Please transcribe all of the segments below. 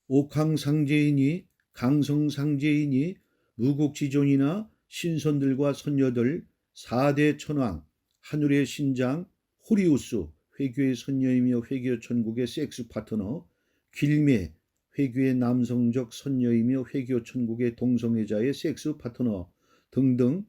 옥황상제이니 강성상제이니 무국지존이나 신선들과 선녀들 4대 천왕 하늘의 신장 호리우스 회귀의 선녀이며 회귀의 천국의 섹스 파트너 길매 회귀의 남성적 선녀이며 회귀의 천국의 동성애자의 섹스 파트너 등등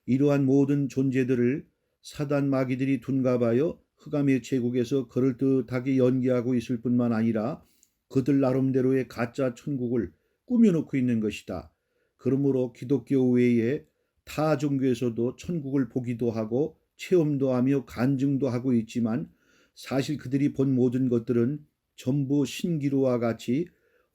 이러한 모든 존재들을 사단 마귀들이 둔갑하여 흑암의 제국에서 그럴듯하게 연기하고 있을 뿐만 아니라 그들 나름대로의 가짜 천국을 꾸며놓고 있는 것이다. 그러므로 기독교 외에 타 종교에서도 천국을 보기도 하고 체험도 하며 간증도 하고 있지만 사실 그들이 본 모든 것들은 전부 신기루와 같이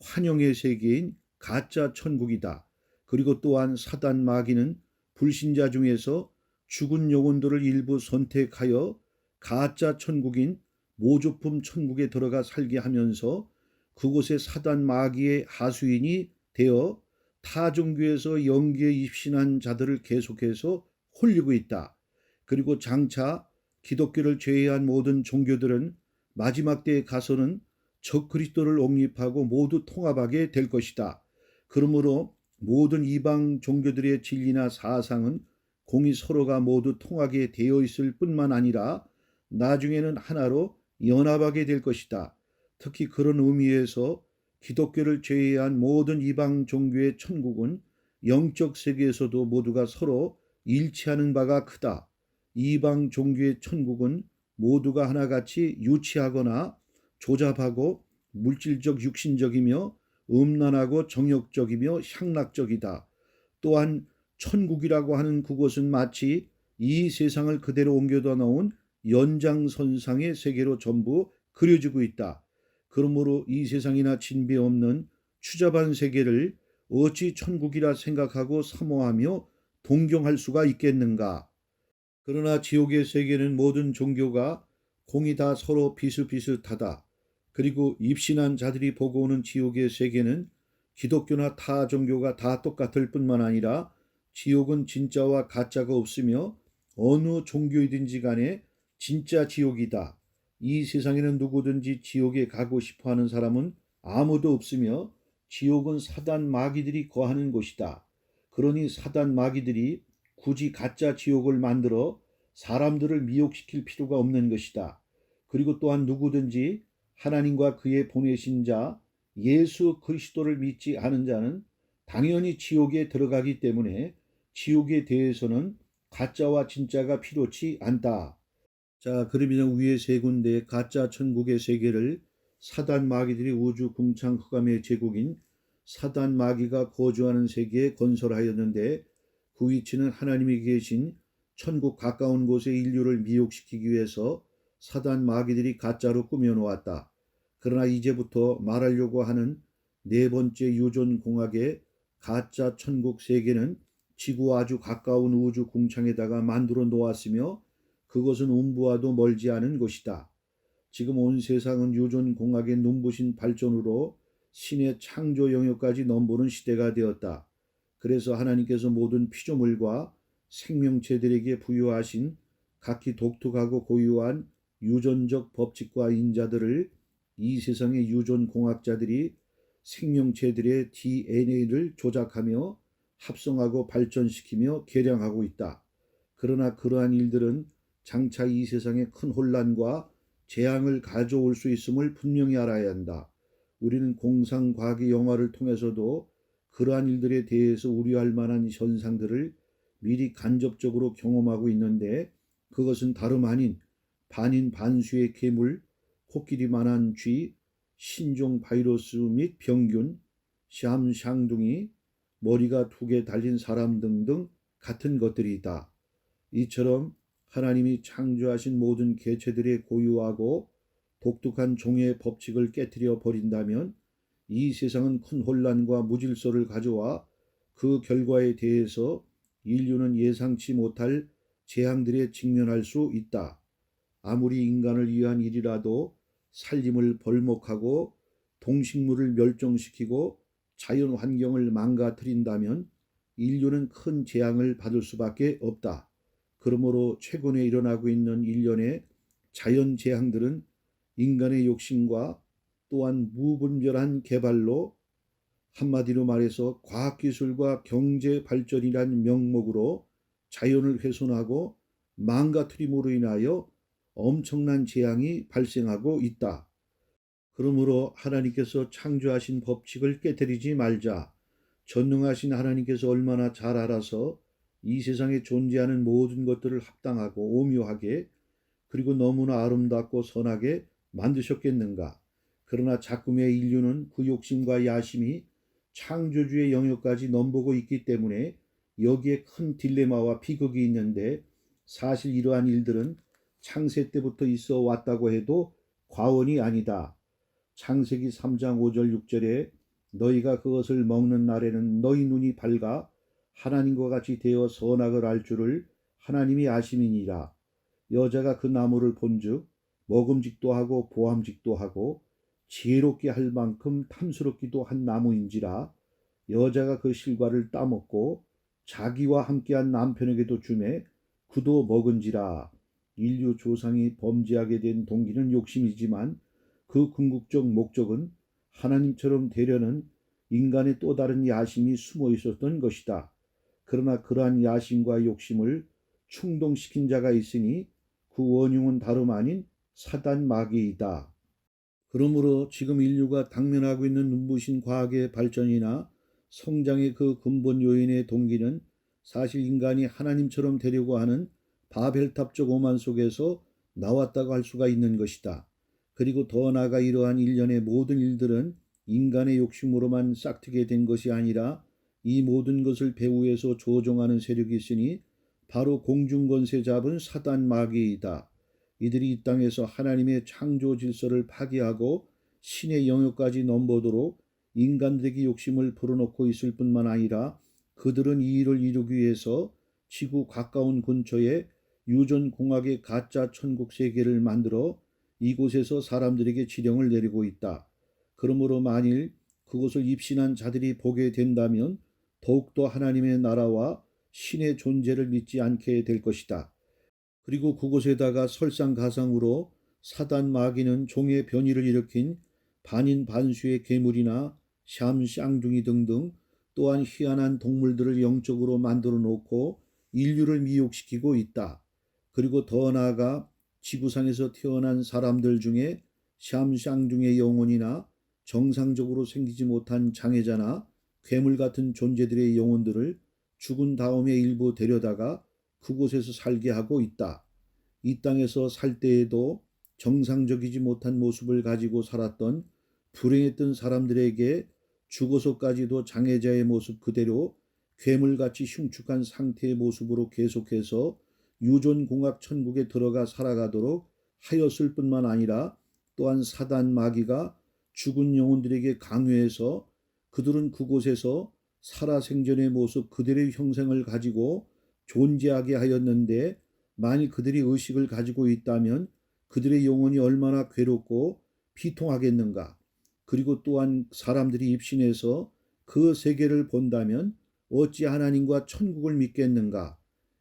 환영의 세계인 가짜 천국이다. 그리고 또한 사단 마귀는 불신자 중에서 죽은 영혼들을 일부 선택하여 가짜 천국인 모조품 천국에 들어가 살게 하면서 그곳에 사단 마귀의 하수인이 되어 타종교에서 영기에 입신한 자들을 계속해서 홀리고 있다. 그리고 장차 기독교를 제외한 모든 종교들은 마지막 때에 가서는 적그리스도를 옹립하고 모두 통합하게 될 것이다. 그러므로 모든 이방 종교들의 진리나 사상은 공이 서로가 모두 통하게 되어 있을 뿐만 아니라 나중에는 하나로 연합하게 될 것이다. 특히 그런 의미에서 기독교를 제외한 모든 이방 종교의 천국은 영적 세계에서도 모두가 서로 일치하는 바가 크다. 이방 종교의 천국은 모두가 하나같이 유치하거나 조잡하고 물질적 육신적이며 음란하고 정욕적이며 향락적이다. 또한 천국이라고 하는 그곳은 마치 이 세상을 그대로 옮겨다 놓은 연장선상의 세계로 전부 그려지고 있다. 그러므로 이 세상이나 진배 없는 추잡한 세계를 어찌 천국이라 생각하고 사모하며 동경할 수가 있겠는가? 그러나 지옥의 세계는 모든 종교가 공이 다 서로 비슷비슷하다. 그리고 입신한 자들이 보고 오는 지옥의 세계는 기독교나 타 종교가 다 똑같을 뿐만 아니라 지옥은 진짜와 가짜가 없으며 어느 종교이든지 간에 진짜 지옥이다. 이 세상에는 누구든지 지옥에 가고 싶어 하는 사람은 아무도 없으며 지옥은 사단 마귀들이 거하는 곳이다. 그러니 사단 마귀들이 굳이 가짜 지옥을 만들어 사람들을 미혹시킬 필요가 없는 것이다. 그리고 또한 누구든지 하나님과 그의 보내신 자 예수 그리스도를 믿지 않은 자는 당연히 지옥에 들어가기 때문에 지옥에 대해서는 가짜와 진짜가 필요치 않다. 자, 그러면 위에 세 군데 가짜 천국의 세계를 사단 마귀들이 우주 궁창 흑암의 제국인 사단 마귀가 거주하는 세계에 건설하였는데 그 위치는 하나님이 계신 천국 가까운 곳에 인류를 미혹시키기 위해서 사단 마귀들이 가짜로 꾸며놓았다. 그러나 이제부터 말하려고 하는 네 번째 유존공학의 가짜 천국 세계는 지구와 아주 가까운 우주 궁창에다가 만들어 놓았으며 그것은 음부와도 멀지 않은 곳이다. 지금 온 세상은 유존공학의 눈부신 발전으로 신의 창조 영역까지 넘보는 시대가 되었다. 그래서 하나님께서 모든 피조물과 생명체들에게 부여하신 각기 독특하고 고유한 유전적 법칙과 인자들을 이 세상의 유전공학자들이 생명체들의 DNA를 조작하며 합성하고 발전시키며 개량하고 있다. 그러나 그러한 일들은 장차 이 세상에 큰 혼란과 재앙을 가져올 수 있음을 분명히 알아야 한다. 우리는 공상과학의 영화를 통해서도 그러한 일들에 대해서 우려할 만한 현상들을 미리 간접적으로 경험하고 있는데 그것은 다름 아닌 반인 반수의 괴물, 코끼리만한 쥐, 신종 바이러스 및 병균, 샴샹둥이, 머리가 2개 달린 사람 등등 같은 것들이다. 이처럼 하나님이 창조하신 모든 개체들의 고유하고 독특한 종의 법칙을 깨뜨려 버린다면 이 세상은 큰 혼란과 무질서를 가져와 그 결과에 대해서 인류는 예상치 못할 재앙들에 직면할 수 있다. 아무리 인간을 위한 일이라도 살림을 벌목하고 동식물을 멸종시키고 자연 환경을 망가뜨린다면 인류는 큰 재앙을 받을 수밖에 없다. 그러므로 최근에 일어나고 있는 일련의 자연 재앙들은 인간의 욕심과 또한 무분별한 개발로, 한마디로 말해서 과학기술과 경제 발전이란 명목으로 자연을 훼손하고 망가뜨림으로 인하여 엄청난 재앙이 발생하고 있다. 그러므로 하나님께서 창조하신 법칙을 깨뜨리지 말자. 전능하신 하나님께서 얼마나 잘 알아서 이 세상에 존재하는 모든 것들을 합당하고 오묘하게 그리고 너무나 아름답고 선하게 만드셨겠는가. 그러나 작금의 인류는 그 욕심과 야심이 창조주의 영역까지 넘보고 있기 때문에 여기에 큰 딜레마와 비극이 있는데, 사실 이러한 일들은 창세 때부터 있어 왔다고 해도 과언이 아니다. 창세기 3장 5절 6절에 너희가 그것을 먹는 날에는 너희 눈이 밝아 하나님과 같이 되어 선악을 알 줄을 하나님이 아심이니라. 여자가 그 나무를 본즉 먹음직도 하고 보암직도 하고 지혜롭게 할 만큼 탐스럽기도 한 나무인지라. 여자가 그 실과를 따먹고 자기와 함께한 남편에게도 주매 그도 먹은지라. 인류 조상이 범죄하게 된 동기는 욕심이지만 그 궁극적 목적은 하나님처럼 되려는 인간의 또 다른 야심이 숨어 있었던 것이다. 그러나 그러한 야심과 욕심을 충동시킨 자가 있으니 그 원흉은 다름 아닌 사단 마귀이다. 그러므로 지금 인류가 당면하고 있는 눈부신 과학의 발전이나 성장의 그 근본 요인의 동기는 사실 인간이 하나님처럼 되려고 하는 바벨탑적 오만 속에서 나왔다고 할 수가 있는 것이다. 그리고 더 나아가 이러한 일련의 모든 일들은 인간의 욕심으로만 싹트게 된 것이 아니라 이 모든 것을 배후에서 조종하는 세력이 있으니 바로 공중권세 잡은 사단 마귀이다. 이들이 이 땅에서 하나님의 창조 질서를 파괴하고 신의 영역까지 넘보도록 인간들에게 욕심을 불어넣고 있을 뿐만 아니라 그들은 이 일을 이루기 위해서 지구 가까운 근처에 유전공학의 가짜 천국 세계를 만들어 이곳에서 사람들에게 지령을 내리고 있다. 그러므로 만일 그것을 입신한 자들이 보게 된다면 더욱더 하나님의 나라와 신의 존재를 믿지 않게 될 것이다. 그리고 그곳에다가 설상가상으로 사단 마귀는 종의 변이를 일으킨 반인반수의 괴물이나 샴 쌍둥이 등등 또한 희한한 동물들을 영적으로 만들어 놓고 인류를 미혹시키고 있다. 그리고 더 나아가 지구상에서 태어난 사람들 중에 샴 쌍둥이의 영혼이나 정상적으로 생기지 못한 장애자나 괴물 같은 존재들의 영혼들을 죽은 다음에 일부 데려다가 그곳에서 살게 하고 있다. 이 땅에서 살 때에도 정상적이지 못한 모습을 가지고 살았던 불행했던 사람들에게 죽어서까지도 장애자의 모습 그대로 괴물같이 흉측한 상태의 모습으로 계속해서 유전공학 천국에 들어가 살아가도록 하였을 뿐만 아니라 또한 사단 마귀가 죽은 영혼들에게 강요해서 그들은 그곳에서 살아생전의 모습 그들의 형상을 가지고 존재하게 하였는데, 만일 그들이 의식을 가지고 있다면 그들의 영혼이 얼마나 괴롭고 비통하겠는가. 그리고 또한 사람들이 입신해서 그 세계를 본다면 어찌 하나님과 천국을 믿겠는가.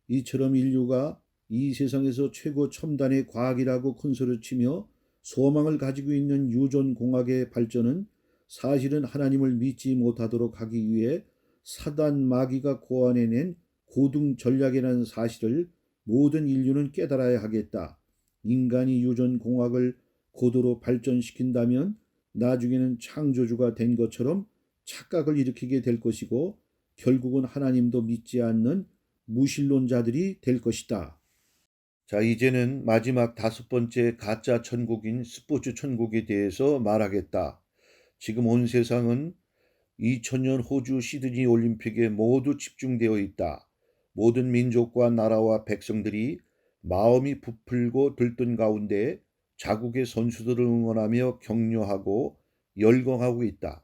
이처럼 인류가 이 세상에서 최고 첨단의 과학이라고 큰소리치며 소망을 가지고 있는 유전공학의 발전은 사실은 하나님을 믿지 못하도록 하기 위해 사단 마귀가 고안해낸 고등 전략이라는 사실을 모든 인류는 깨달아야 하겠다. 인간이 유전공학을 고도로 발전시킨다면 나중에는 창조주가 된 것처럼 착각을 일으키게 될 것이고 결국은 하나님도 믿지 않는 무신론자들이 될 것이다. 자, 이제는 마지막 5번째 가짜 천국인 스포츠 천국에 대해서 말하겠다. 지금 온 세상은 2000년 호주 시드니 올림픽에 모두 집중되어 있다. 모든 민족과 나라와 백성들이 마음이 부풀고 들뜬 가운데 자국의 선수들을 응원하며 격려하고 열광하고 있다.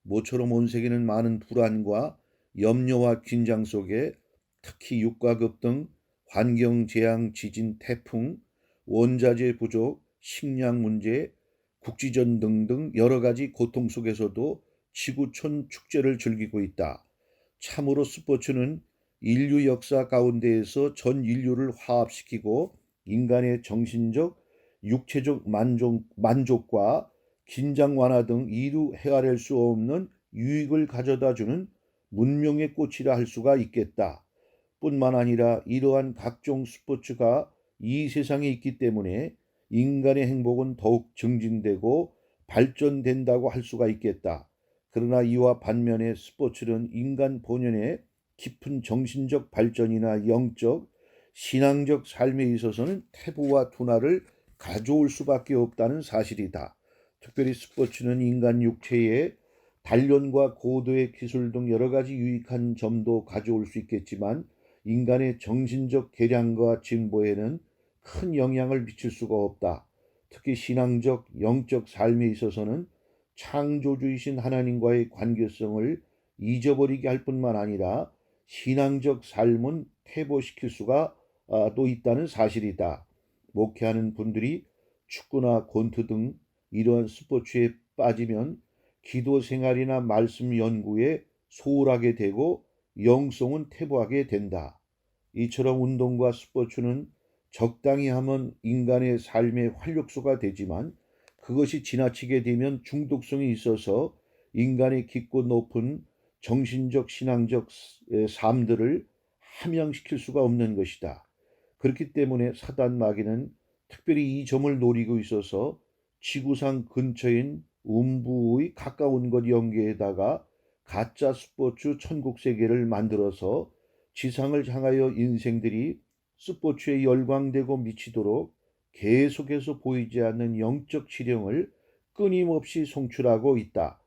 모처럼 온 세계는 많은 불안과 염려와 긴장 속에 특히 육가급 등 환경재앙, 지진, 태풍, 원자재 부족, 식량 문제, 국지전 등등 여러 가지 고통 속에서도 지구촌 축제를 즐기고 있다. 참으로 스포츠는 인류 역사 가운데에서 전 인류를 화합시키고 인간의 정신적, 육체적 만족과 긴장 완화 등 이루 헤아릴 수 없는 유익을 가져다주는 문명의 꽃이라 할 수가 있겠다. 뿐만 아니라 이러한 각종 스포츠가 이 세상에 있기 때문에 인간의 행복은 더욱 증진되고 발전된다고 할 수가 있겠다. 그러나 이와 반면에 스포츠는 인간 본연의 깊은 정신적 발전이나 영적, 신앙적 삶에 있어서는 태부와 둔화를 가져올 수밖에 없다는 사실이다. 특별히 스포츠는 인간 육체의 단련과 고도의 기술 등 여러 가지 유익한 점도 가져올 수 있겠지만 인간의 정신적 개량과 진보에는 큰 영향을 미칠 수가 없다. 특히 신앙적, 영적 삶에 있어서는 창조주이신 하나님과의 관계성을 잊어버리게 할 뿐만 아니라 신앙적 삶은 퇴보시킬 수가 또 있다는 사실이다. 목회하는 분들이 축구나 권투 등 이러한 스포츠에 빠지면 기도 생활이나 말씀 연구에 소홀하게 되고 영성은 퇴보하게 된다. 이처럼 운동과 스포츠는 적당히 하면 인간의 삶의 활력소가 되지만 그것이 지나치게 되면 중독성이 있어서 인간의 깊고 높은 정신적 신앙적 삶들을 함양시킬 수가 없는 것이다. 그렇기 때문에 사단 마귀는 특별히 이 점을 노리고 있어서 지구상 근처인 음부의 가까운 것 연계에다가 가짜 스포츠 천국 세계를 만들어서 지상을 향하여 인생들이 스포츠에 열광되고 미치도록 계속해서 보이지 않는 영적 지령을 끊임없이 송출하고 있다.